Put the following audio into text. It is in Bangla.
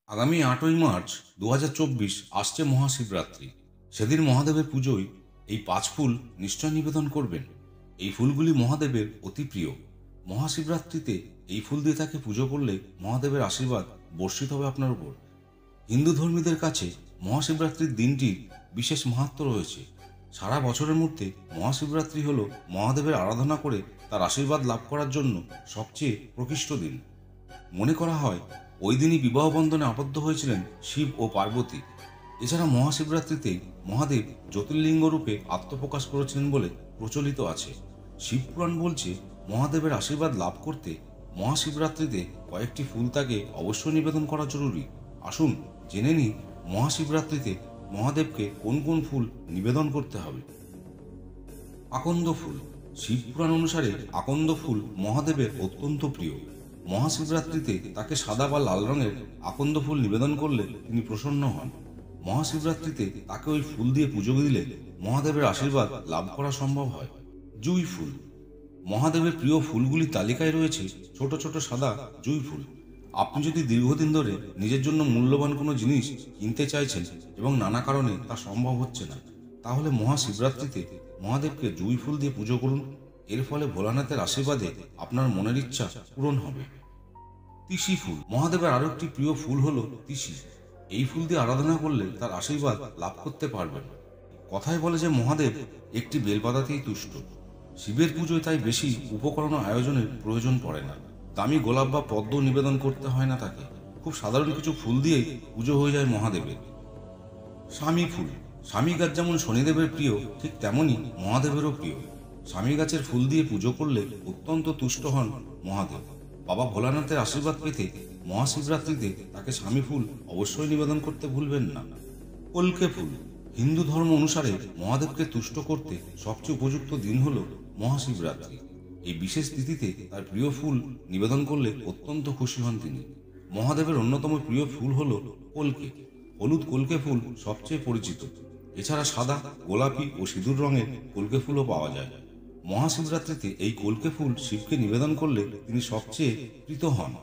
আগামী 8ই মার্চ 2024 আসছে মহাশিবরাত্রি। সেদিন মহাদেবের পুজোয় এই 5 ফুল নিশ্চয় নিবেদন করবেন। এই ফুলগুলি মহাদেবের অতি প্রিয়। মহাশিবরাত্রিতে এই ফুল দিয়ে তাকে পুজো করলে মহাদেবের আশীর্বাদ বর্ষিত হবে আপনার উপর। হিন্দু ধর্মীদের কাছে মহাশিবরাত্রির দিনটির বিশেষ মাহাত্ম্য রয়েছে। সারা বছরের মধ্যে মহাশিবরাত্রি হল মহাদেবের আরাধনা করে তার আশীর্বাদ লাভ করার জন্য সবচেয়ে প্রকৃষ্ট দিন। মনে করা হয় ওই দিনই বিবাহ বন্ধনে আবদ্ধ হয়েছিলেন শিব ও পার্বতী। এছাড়া মহাশিবরাত্রিতে মহাদেব জ্যোতির্লিঙ্গ রূপে আত্মপ্রকাশ করেছিলেন বলে প্রচলিত আছে। শিবপুরাণ বলছে মহাদেবের আশীর্বাদ লাভ করতে মহাশিবরাত্রিতে কয়েকটি ফুল তাকে অবশ্যই নিবেদন করা জরুরি। আসুন জেনে নিই মহাশিবরাত্রিতে মহাদেবকে কোন কোন ফুল নিবেদন করতে হবে। আকন্দ ফুল। শিবপুরাণ অনুসারে আকন্দ ফুল মহাদেবের অত্যন্ত প্রিয়। মহাশিবরাত্রিতে তাকে সাদা বা লাল রঙের আকন্দ ফুল নিবেদন করলে তিনি প্রসন্ন হন। মহাশিবরাত্রিতে তাকে ওই ফুল দিয়ে পুজো দিলে মহাদেবের আশীর্বাদ লাভ করা সম্ভব হয়। জুঁই ফুল। মহাদেবের প্রিয় ফুলগুলির তালিকায় রয়েছে ছোট ছোট সাদা জুঁই ফুল। আপনি যদি দীর্ঘদিন ধরে নিজের জন্য মূল্যবান কোনো জিনিস কিনতে চাইছেন এবং নানা কারণে তা সম্ভব হচ্ছে না, তাহলে মহাশিবরাত্রিতে মহাদেবকে জুঁই ফুল দিয়ে পুজো করুন। এর ফলে ভোলানাথের আশীর্বাদে আপনার মনের ইচ্ছা পূরণ হবে। তিসি ফুল। মহাদেবের আরো একটি প্রিয় ফুল হলো তিসি। এই ফুল দিয়ে আরাধনা করলে তার আশীর্বাদ লাভ করতে পারবেন। কথায় বলে যে মহাদেব একটি বেলপাতাতেই তুষ্ট। শিবের পুজোয় তাই বেশি উপকরণ আয়োজনের প্রয়োজন পড়ে না। দামি গোলাপ বা পদ্ম নিবেদন করতে হয় না তাকে। খুব সাধারণ কিছু ফুল দিয়েই পুজো হয়ে যায় মহাদেবের। স্বামী ফুল। স্বামী গাছ যেমন শনিদেবের প্রিয়, ঠিক তেমনই মহাদেবেরও প্রিয়। স্বামী গাছের ফুল দিয়ে পুজো করলে অত্যন্ত তুষ্ট হন মহাদেব। বাবা ভোলানাথের আশীর্বাদ পেতে মহাশিবরাত্রিতে তাকে স্বামী ফুল অবশ্যই নিবেদন করতে ভুলবেন না। কলকে ফুল। হিন্দু ধর্ম অনুসারে মহাদেবকে তুষ্ট করতে সবচেয়ে উপযুক্ত দিন হল মহাশিবরাত্রি। এই বিশেষ তিথিতে তার প্রিয় ফুল নিবেদন করলে অত্যন্ত খুশি হন তিনি। মহাদেবের অন্যতম প্রিয় ফুল হল কলকে। হলুদ কলকে ফুল সবচেয়ে পরিচিত। এছাড়া সাদা, গোলাপি ও সিঁদুর রঙের কলকে ফুলও পাওয়া যায়। মহাশিবরাত্রিতে এই কলকে ফুল শিবকে নিবেদন করলে তিনি সবচেয়ে প্রীত হন।